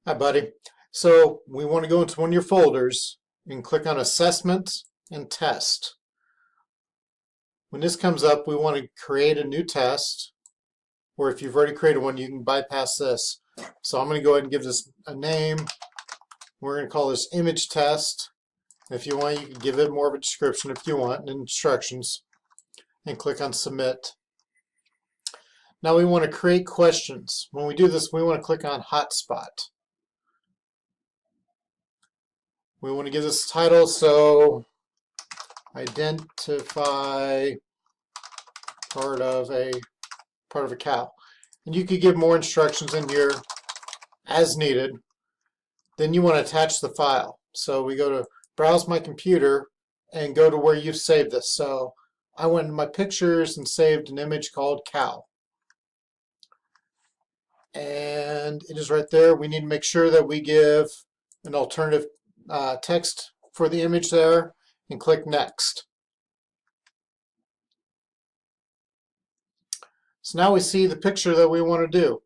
Hi, buddy. So we want to go into one of your folders and click on Assessment and Test. When this comes up, we want to create a new test, or if you've already created one, you can bypass this. So I'm going to go ahead and give this a name. We're going to call this Image Test. If you want, you can give it more of a description if you want, and instructions, and click on Submit. Now we want to create questions. When we do this, we want to click on Hotspot. We want to give this a title, so identify part of a cow. And you could give more instructions in here as needed. Then you want to attach the file. So we go to Browse My Computer and go to where you've saved this. So I went into my pictures and saved an image called cow. And it is right there. We need to make sure that we give an alternative text for the image there and click Next. So now we see the picture that we want to do.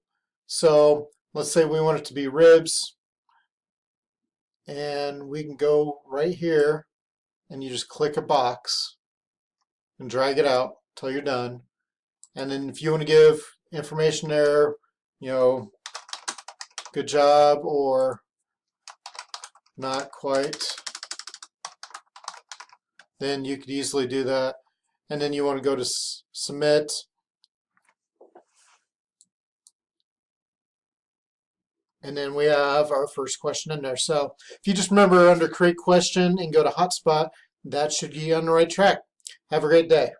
So let's say we want it to be ribs, and we can go right here and you just click a box and drag it out until you're done. And then if you want to give information there, good job or not quite, then you could easily do that. And then you want to go to Submit. And then we have our first question in there. So if you just remember under Create Question and go to Hotspot, that should get you on the right track. Have a great day.